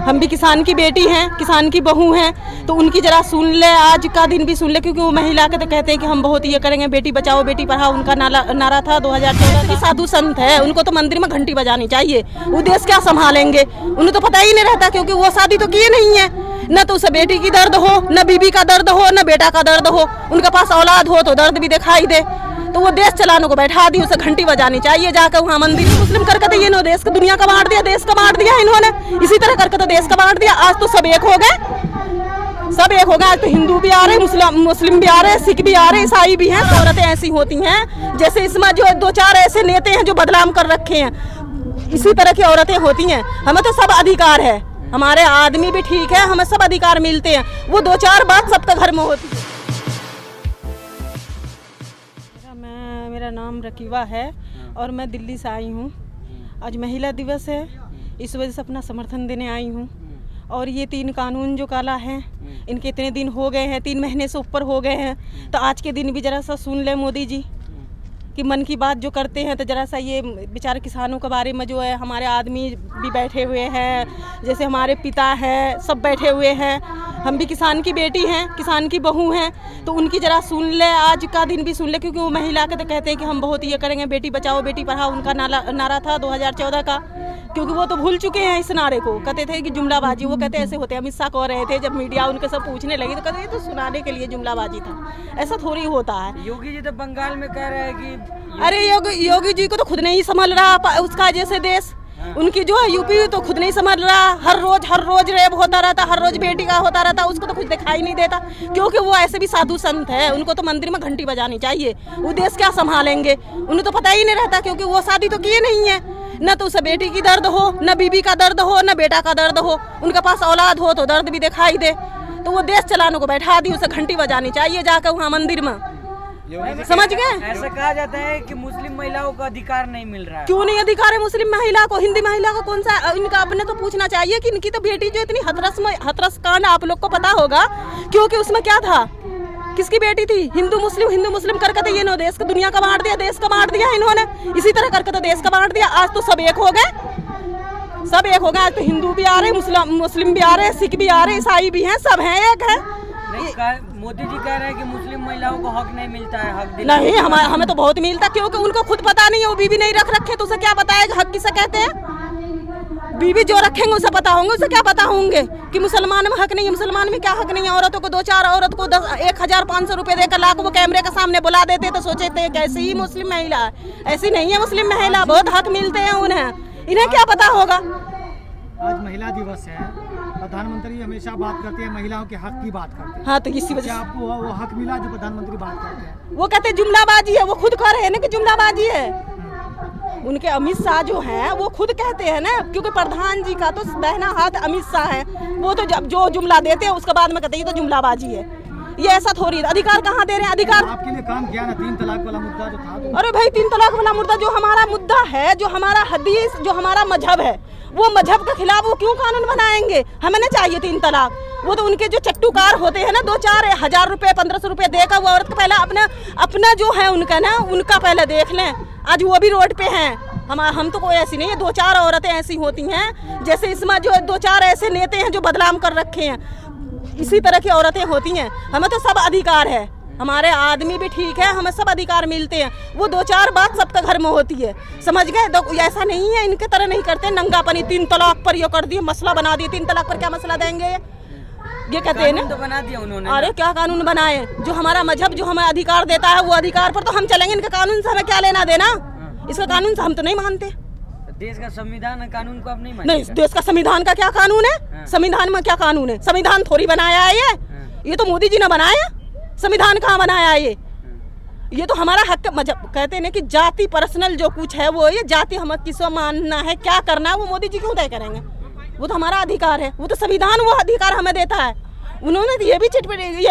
हम भी किसान की बेटी हैं, किसान की बहू हैं, तो उनकी जरा सुन ले, आज का दिन भी सुन ले, क्योंकि वो महिला के तो कहते हैं कि हम बहुत ये करेंगे, बेटी बचाओ बेटी पढ़ाओ, उनका नारा था 2014 का। साधु संत है, उनको तो मंदिर में घंटी बजानी चाहिए, वो देश क्या संभालेंगे, उन्हें तो पता ही नहीं रहता, क्योंकि वो शादी तो किए नहीं है, न तो उसे बेटी की दर्द हो, न बीबी का दर्द हो, न बेटा का दर्द हो, उनके पास औलाद हो तो दर्द भी दिखाई दे, तो वो देश चलाने को बैठा दी, उसे घंटी बजानी चाहिए जाकर वहाँ मंदिर। मुस्लिम करके तो ये नो देश का दुनिया का बांट दिया, देश का बांट दिया इन्होंने, इसी तरह करके तो देश का बांट दिया। आज तो सब एक हो गए, सब एक हो गए, आज तो हिंदू भी आ रहे, मुस्लिम भी आ रहे, सिख भी आ रहे, ईसाई भी हैं। तो औरतें ऐसी होती हैं जैसे इसमें जो 2-4 ऐसे नेता हैं जो बदनाम कर रखे हैं, इसी तरह की औरतें होती हैं। हमें तो सब अधिकार है, हमारे आदमी भी ठीक है, हमें सब अधिकार मिलते हैं, वो 2-4 बात सबके घर में होती है। मेरा नाम रकीबा है और मैं दिल्ली से आई हूँ। आज महिला दिवस है, इस वजह से अपना समर्थन देने आई हूँ। और ये 3 कानून जो काला है, इनके इतने दिन हो गए हैं, 3 महीने से ऊपर हो गए हैं, तो आज के दिन भी जरा सा सुन ले मोदी जी कि मन की बात जो करते हैं, तो जरा सा ये बेचारे किसानों के बारे में जो है, हमारे आदमी भी बैठे हुए हैं, जैसे हमारे पिता हैं, सब बैठे हुए हैं, हम भी किसान की बेटी हैं, किसान की बहू हैं, तो उनकी जरा सुन ले, आज का दिन भी सुन ले, क्योंकि वो महिला के तो कहते हैं कि हम बहुत ये करेंगे, बेटी बचाओ बेटी पढ़ाओ, उनका नारा था 2014 का, क्योंकि वो तो भूल चुके हैं इस नारे को। कहते थे कि जुमलाबाजी, वो कहते ऐसे होते हैं, अमित शाह कह रहे थे, जब मीडिया उनके सब पूछने लगी तो कहते ये तो सुनाने के लिए जुमलाबाजी था, ऐसा थोड़ी होता है। योगी जी तो बंगाल में कह रहे हैं कि अरे योगी जी को तो खुद नहीं संभल रहा उसका जैसे देश, उनकी जो है यूपी तो खुद नहीं समझ रहा, हर रोज रेप होता रहता, हर रोज बेटी का होता रहता, उसको तो कुछ दिखाई नहीं देता, क्योंकि वो ऐसे भी साधु संत है, उनको तो मंदिर में घंटी बजानी चाहिए, वो देश क्या संभालेंगे, उन्हें तो पता ही नहीं रहता, क्योंकि वो शादी तो किए नहीं है, न तो उसे बेटी की दर्द हो, न बीबी का दर्द हो, न बेटा का दर्द हो, उनके पास औलाद हो तो दर्द भी दिखाई दे, तो वो देश चलाने को बैठा दी, उसे घंटी बजानी चाहिए जाकर वहाँ मंदिर में। समझ गए? ऐसा कहा जाता है कि मुस्लिम महिलाओं को अधिकार नहीं मिल रहा है। क्यों नहीं अधिकार है मुस्लिम महिला को? हिंदी महिला को कौन सा? इनका अपने तो पूछना चाहिए कि इनकी तो बेटी जो इतनी हथरस कांड आप लोग को पता होगा, क्योंकि उसमें क्या था, किसकी बेटी थी? हिंदू मुस्लिम करके तो ये नो देश का दुनिया का बांट दिया, देश का बांट दिया इन्होंने, इसी तरह करके तो देश का बांट दिया। आज तो सब एक हो गए, सब एक हो गए, आज तो हिंदू भी आ रहे, मुस्लिम भी आ रहे, सिख भी आ रहे, ईसाई भी हैं, सब हैं, एक है। मोदी जी कह रहे हैं कि मुस्लिम महिलाओं को हक नहीं मिलता है, हक नहीं, हमें तो बहुत मिलता, क्योंकि उनको खुद पता नहीं है, वो बीबी नहीं रख रखे, तो उसे क्या बताएगा हक किसे कहते हैं? बीबी जो रखेंगे उसे पता होंगे, उसे क्या पता होंगे कि मुसलमान में हक नहीं है, मुसलमान में क्या हक नहीं है। औरतों को 2-4 औरत को 1,500 रुपए देकर लाख वो कैमरे के सामने बुला देते, तो सोचे थे कैसी ही मुस्लिम महिला है, ऐसी नहीं है मुस्लिम महिला, बहुत हक मिलते हैं उन्हें, इन्हें क्या पता होगा। आज महिला दिवस है, प्रधानमंत्री हमेशा बात करते हैं महिलाओं के हक की बात करते हैं। हाँ, तो इसी वजह से आपको वो हक मिला जो प्रधानमंत्री बात करते हैं? वो कहते जुमलाबाजी है, वो खुद कह रहे हैं ना कि जुमलाबाजी है। उनके अमित शाह जो हैं वो खुद कहते हैं ना, क्योंकि प्रधान जी का तो दाहिना हाथ अमित शाह है, वो तो जब जो जुमला देते हैं उसके बाद में कहते हैं ये तो जुमलाबाजी है, ये ऐसा थोड़ी। अधिकार कहाँ दे रहे हैं? अधिकार आपके लिए काम किया ना 3 तलाक वाला मुद्दा जो था तो? अरे भाई 3 तलाक वाला मुद्दा जो हमारा मुद्दा है, जो हमारा हदीस, जो हमारा मजहब है, वो मजहब के खिलाफ वो क्यों कानून बनाएंगे? हमें नहीं चाहिए 3 तलाक। वो तो उनके जो चट्टूकार होते हैं ना, 2-4 हज़ार रुपए 1500 रुपए देकर वो औरत को पहले अपना जो है उनका ना, उनका पहले देख लें। आज वो भी रोड पे हैं, हम तो कोई ऐसी नहीं है, 2-4 औरतें ऐसी होती हैं जैसे इसमें जो 2-4 ऐसे नेता हैं जो बदनाम कर रखे हैं, इसी तरह की औरतें होती हैं। हमें तो सब अधिकार है, हमारे आदमी भी ठीक है, हमें सब अधिकार मिलते हैं, वो 2-4 बात सबके घर में होती है, समझ गए? तो ऐसा नहीं है, इनके तरह नहीं करते नंगापनी। 3 तलाक पर ये कर दिए, मसला बना दिए, 3 तलाक पर क्या मसला देंगे? ये कहते हैं ना, तो बना दिया उन्होंने। अरे क्या कानून बनाए? जो हमारा मजहब जो हमें अधिकार देता है वो अधिकार पर तो हम चलेंगे, इनके कानून से हमें क्या लेना देना? इसका कानून से हम तो नहीं मानते। देश का संविधान कानून को आप नहीं मानते? नहीं, देश का संविधान का क्या कानून है? संविधान में क्या कानून है? संविधान थोड़ी बनाया है ये तो मोदी जी ने बनाया। संविधान कहाँ बनाया है ये तो हमारा हक। मजहब कहते हैं ना कि जाति पर्सनल जो कुछ है वो, ये जाति हमें किसको मानना है, क्या करना है, वो मोदी जी क्यों तय करेंगे? वो तो हमारा अधिकार है, वो तो संविधान वो अधिकार हमें देता है। उन्होंने ये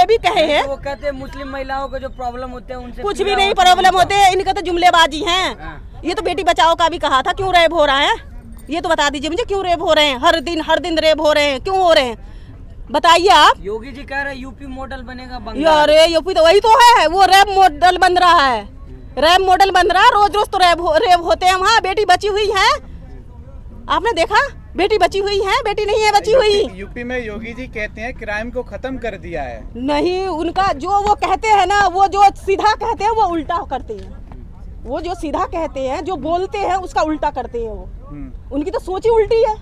भी कहे हैं, वो कहते हैं मुस्लिम महिलाओं को जो प्रॉब्लम होते हैं उनसे कुछ भी नहीं प्रॉब्लम होते, इनका तो जुमलेबाजी हैं। ये तो बेटी बचाओ का भी कहा था, क्यों रेप हो रहा है ये तो बता दीजिए मुझे, क्यों रेप हो रहे हैं? हर दिन रेप हो रहे हैं, क्यों हो रहे हैं बताइए आप। योगी जी कह रहे हैं यूपी मॉडल बनेगा बंगाल। अरे यूपी तो वही तो है, वो रेप मॉडल बन रहा है, रेप मॉडल बन रहा है, रोज तो रेप होते हैं वहाँ। बेटी बची हुई है, आपने देखा? बेटी बची हुई है, बेटी नहीं है बची हुई। यूपी में योगी जी कहते हैं क्राइम को खत्म कर दिया है। नहीं, उनका जो वो कहते हैं ना, वो जो सीधा कहते हैं वो उल्टा करते हैं। वो जो सीधा कहते हैं, जो बोलते हैं उसका उल्टा करते हैं वो। उनकी तो सोच ही उल्टी है।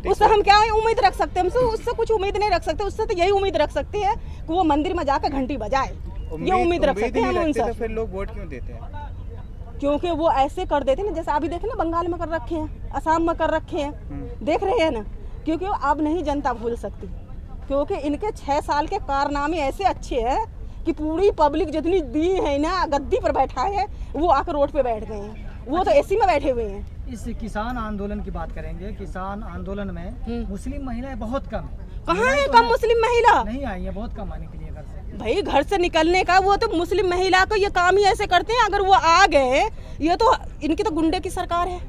उससे हम क्या उम्मीद रख सकते हैं? उससे कुछ उम्मीद नहीं रख सकते। उससे तो यही उम्मीद रख सकते हैं कि वो मंदिर में जाकर घंटी बजाए। ये उम्मीद रख सकते हैं हम उनसे। तो फिर लोग वोट क्यों देते हैं? क्योंकि वो ऐसे कर देते हैं ना, जैसे अभी देखे ना बंगाल में कर रखे हैं, असम में कर रखे हैं, देख रहे हैं ना। क्योंकि अब नहीं जनता भूल सकती, क्योंकि इनके 6 साल के कारनामे ऐसे अच्छे हैं कि पूरी पब्लिक जितनी दी है ना, गद्दी पर बैठा है, वो आकर रोड पे बैठ गए हैं। वो तो एसी में बैठे हुए हैं। इस किसान आंदोलन की बात करेंगे। किसान आंदोलन में मुस्लिम महिलाएं बहुत कम है। कहाँ है कम मुस्लिम महिला? नहीं आई है, बहुत कम आने के लिए घर से। भाई घर से निकलने का, वो तो मुस्लिम महिला को ये काम ही ऐसे करते हैं। अगर वो आ गए, ये तो इनकी तो गुंडे की सरकार है।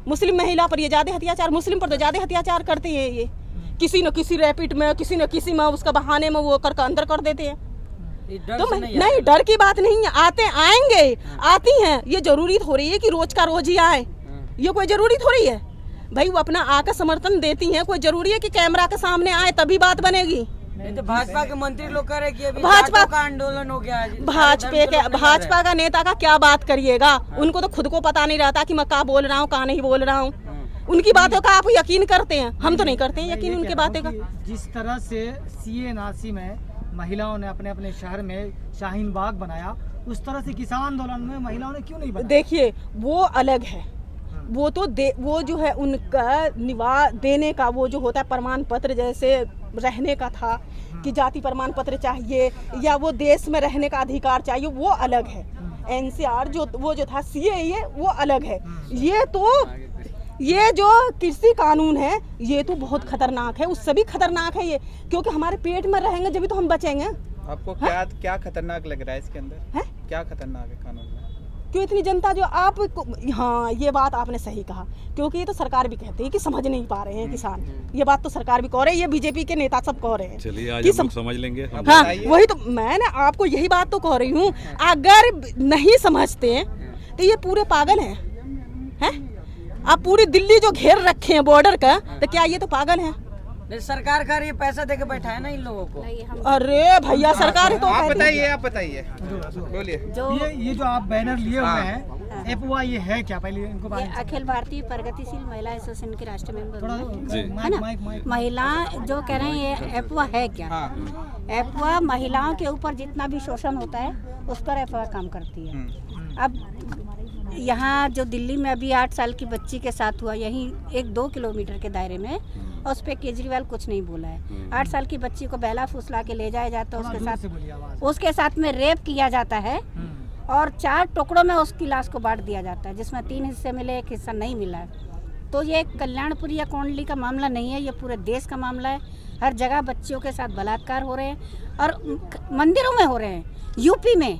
मुस्लिम महिला पर ये ज्यादा अत्याचार, मुस्लिम पर तो ज्यादा अत्याचार करते हैं। ये किसी न किसी रैपिड में, किसी न किसी में, उसका बहाने में वो कर अंदर कर देते हैं। तो नहीं, डर की बात नहीं है। आएंगे, आती हैं। ये जरूरी थोड़ी है कि रोज का रोज ही आए। ये कोई जरूरी थोड़ी है भाई। वो अपना आकर समर्थन देती हैं। कोई जरूरी है कि कैमरा के सामने आए तभी बात बनेगी? नहीं तो भाजपा के मंत्री लोग कह रहे कि अभी भाजपा का आंदोलन हो गया। भाजपा का नेता का क्या बात करिएगा? उनको तो खुद को पता नहीं रहता कि मैं क्या बोल रहा हूँ, क्या नहीं बोल रहा हूँ। उनकी बातों का आप यकीन करते हैं, हम तो नहीं करते हैं यकीन उनके बातें का। जिस तरह से CA NRC में महिलाओं ने अपने अपने शहर में शाहीन बाग बनाया, उस तरह से किसान आंदोलन में महिलाओं ने क्यों नहीं बनाया? देखिए, वो अलग है। वो तो वो जो है उनका निवास देने का, वो जो होता है प्रमाण पत्र, जैसे रहने का था कि जाति प्रमाण पत्र चाहिए या वो देश में रहने का अधिकार चाहिए, वो अलग है। NCR जो था CAA, वो अलग है। ये जो कृषि कानून है, ये तो बहुत खतरनाक है। उससे भी खतरनाक है ये, क्योंकि हमारे पेट में रहेंगे जब तो हम बचेंगे। आपको क्या खतरनाक लग रहा है इसके अंदर? क्या खतरनाक है कानून में? क्यों इतनी जनता जो आप, हाँ ये बात आपने सही कहा, क्योंकि ये तो सरकार भी कहती है कि समझ नहीं पा रहे हैं किसान। ये बात तो सरकार भी कह रहे हैं, ये बीजेपी के नेता सब कह रहे हैं। चलिए आज हम लोग समझ लेंगे। हाँ, वही तो मैं ना आपको यही बात तो कह रही हूँ। अगर नहीं समझते तो ये पूरे पागल हैं। आप पूरी दिल्ली जो घेर रखे हैं बॉर्डर का, तो क्या ये तो पागल हैं? सरकार का ये पैसा देके बैठा है ना इन लोगों को। अरे भैया, सरकार तो आप बताइए बोलिए। ये जो आप बैनर लिए हुए हैं, एपवा, ये है क्या? पहले इनको ये अखिल भारतीय प्रगतिशील महिला एसोसिएशन के राष्ट्र मेंबर थोड़ा है ना। महिला जो कह रहे हैं, ये एपवा है क्या? एपवा महिलाओं के ऊपर जितना भी शोषण होता है उस पर एपवा काम करती है। अब यहाँ जो दिल्ली में अभी 8 साल की बच्ची के साथ हुआ, यहीं 1-2 किलोमीटर के दायरे में, और उस पर केजरीवाल कुछ नहीं बोला है। 8 साल की बच्ची को बहला फुसला के ले जाया जाता है, उसके साथ में रेप किया जाता है और 4 टुकड़ों में उसकी लाश को बांट दिया जाता है, जिसमें 3 हिस्से मिले, 1 हिस्सा नहीं मिला है। तो ये कल्याणपुरी या कोंडली का मामला नहीं है, ये पूरे देश का मामला है। हर जगह बच्चियों के साथ बलात्कार हो रहे हैं और मंदिरों में हो रहे हैं। यूपी में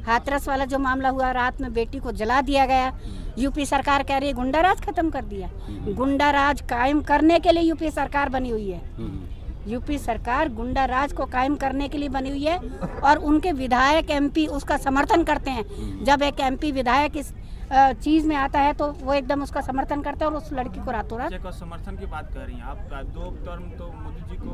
हाथरस वाला जो मामला हुआ, रात में बेटी को जला दिया गया। यूपी सरकार कह रही है गुंडाराज खत्म कर दिया। गुंडाराज कायम करने के लिए यूपी सरकार बनी हुई है। यूपी सरकार गुंडाराज को कायम करने के लिए बनी हुई है और उनके विधायक MP उसका समर्थन करते हैं। जब एक MP विधायक इस चीज में आता है तो वो एकदम उसका समर्थन करता है और उस लड़की को रातों रात। समर्थन की बात कर रही हैं आप। 2 टर्म तो मोदी जी को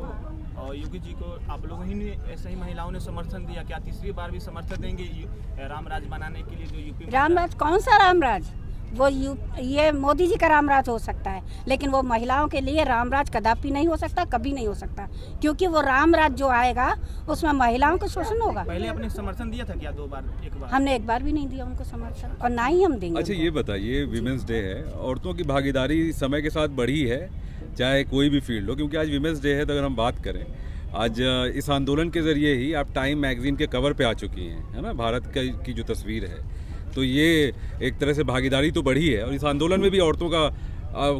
और योगी जी को आप लोगों ही ने ऐसे ही महिलाओं ने समर्थन दिया, क्या तीसरी बार भी समर्थन देंगे रामराज बनाने के लिए? जो यूपी रामराज कौन सा रामराज? वो ये मोदी जी का रामराज हो सकता है, लेकिन वो महिलाओं के लिए रामराज कदापि नहीं हो सकता, कभी नहीं हो सकता, क्योंकि वो रामराज जो आएगा उसमें महिलाओं का शोषण होगा। पहले आपने समर्थन दिया था क्या? 2 बार? 1 बार? हमने 1 बार भी नहीं दिया उनको समर्थन, और ना ही हम देंगे। अच्छा ये बताइए, विमेंस डे है, औरतों की भागीदारी समय के साथ बढ़ी है, चाहे कोई भी फील्ड हो, क्योंकि आज विमेंस डे है। तो अगर हम बात करें, आज इस आंदोलन के जरिए ही आप टाइम मैगजीन के कवर पे आ चुकी हैं, है ना, भारत की जो तस्वीर है। तो ये एक तरह से भागीदारी तो बढ़ी है, और इस आंदोलन में भी औरतों का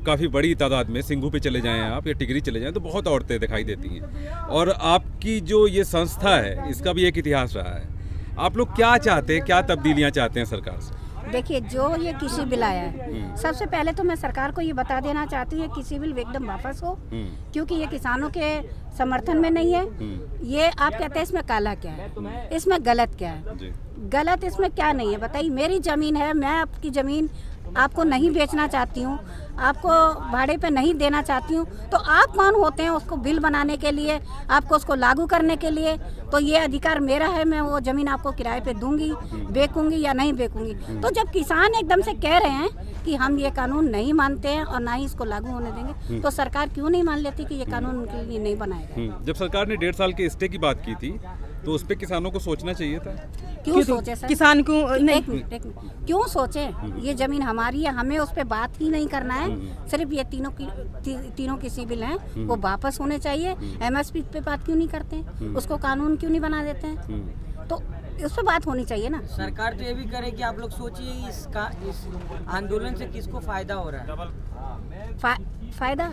काफ़ी बड़ी तादाद में, सिंघू पे चले जाएं आप या टिकरी चले जाएं तो बहुत औरतें दिखाई देती हैं। और आपकी जो ये संस्था है, इसका भी एक इतिहास रहा है। आप लोग क्या चाहते हैं, क्या तब्दीलियाँ चाहते हैं सरकार से? देखिए, जो ये कृषि बिल आया है, सबसे पहले तो मैं सरकार को ये बता देना चाहती हूँ, ये कृषि बिल एकदम वापस हो, क्योंकि ये किसानों के समर्थन में नहीं है। ये आप कहते हैं इसमें काला क्या है, इसमें गलत क्या है? गलत इसमें क्या नहीं है बताइए? मेरी जमीन है, मैं आपकी जमीन आपको नहीं बेचना चाहती हूँ, आपको भाड़े पे नहीं देना चाहती हूँ, तो आप कौन होते हैं उसको बिल बनाने के लिए, आपको उसको लागू करने के लिए? तो ये अधिकार मेरा है, मैं वो ज़मीन आपको किराए पे दूंगी, बेचूंगी या नहीं बेचूंगी। तो जब किसान एकदम से कह रहे हैं कि हम ये कानून नहीं मानते हैं और ना ही इसको लागू होने देंगे, तो सरकार क्यों नहीं मान लेती कि ये कानून उनके लिए नहीं बनाएगा? जब सरकार ने 1.5 साल के स्टे की बात की थी तो उस पे किसानों को सोचना चाहिए था। क्यों सोचे सर? किसान क्यों नहीं? एक मिनट, क्यों सोचे? ये जमीन हमारी है, हमें उस पर बात ही नहीं करना है। सिर्फ ये तीनों की सिविल हैं, वो वापस होने चाहिए। MSP पे बात क्यों नहीं करते हैं? उसको कानून क्यों नहीं बना देते हैं? तो उस पर बात होनी चाहिए ना। सरकार तो ये भी करे कि आप लोग सोचिए इस आंदोलन से किसको फायदा हो रहा है। फायदा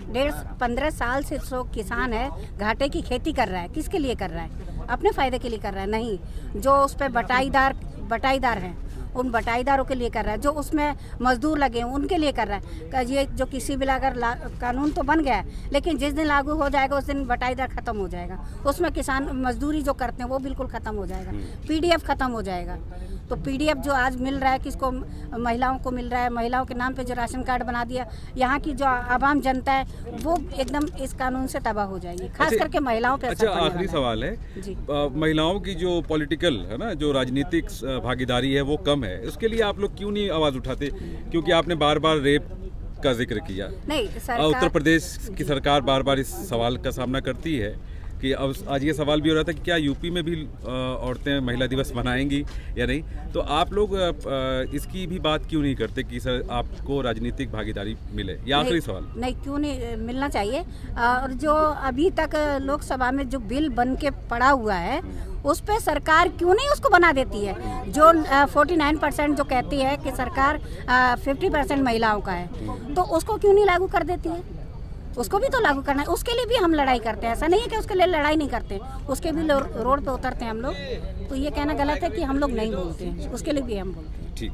15 साल से जो किसान है घाटे की खेती कर रहा है, किसके लिए कर रहा है? अपने फायदे के लिए कर रहा है? नहीं, जो उस पर बटाईदार हैं उन बटाईदारों के लिए कर रहा है, जो उसमें मजदूर लगे हैं उनके लिए कर रहा है। ये जो किसी भी अगर कानून तो बन गया है, लेकिन जिस दिन लागू हो जाएगा उस दिन बटाईदार खत्म हो जाएगा, उसमें किसान मजदूरी जो करते हैं वो बिल्कुल खत्म हो जाएगा, PDF खत्म हो जाएगा। तो PDF जो आज मिल रहा है किसको? महिलाओं को मिल रहा है। महिलाओं के नाम पे जो राशन कार्ड बना दिया, यहाँ की जो आवाम जनता है वो एकदम इस कानून से तबाह हो जाएगी, खास करके महिलाओं पे। अच्छा, आखिरी सवाल है, महिलाओं की जो पॉलिटिकल है ना, जो राजनीतिक भागीदारी है वो कम है, उसके लिए आप लोग क्यों नहीं आवाज उठाते? क्योंकि आपने बार बार रेप का जिक्र किया। नहीं, उत्तर प्रदेश की सरकार बार बार इस सवाल का सामना करती है कि अब आज ये सवाल भी हो रहा था कि क्या यूपी में भी औरतें महिला दिवस मनाएंगी या नहीं। तो आप लोग इसकी भी बात क्यों नहीं करते कि सर आपको राजनीतिक भागीदारी मिले? ये आखिरी सवाल। नहीं, क्यों नहीं मिलना चाहिए? और जो अभी तक लोकसभा में जो बिल बन के पड़ा हुआ है उस पे सरकार क्यों नहीं उसको बना देती है? जो 49% जो कहती है कि सरकार 50% महिलाओं का है, तो उसको क्यों नहीं लागू कर देती है? उसको भी तो लागू करना है। उसके लिए भी हम लड़ाई करते हैं, ऐसा नहीं है कि उसके लिए लड़ाई नहीं करते, उसके भी रोड पे उतरते हैं हम लोग। तो ये कहना गलत है कि हम लोग नहीं बोलते हैं, उसके लिए भी हम बोलते हैं। ठीक।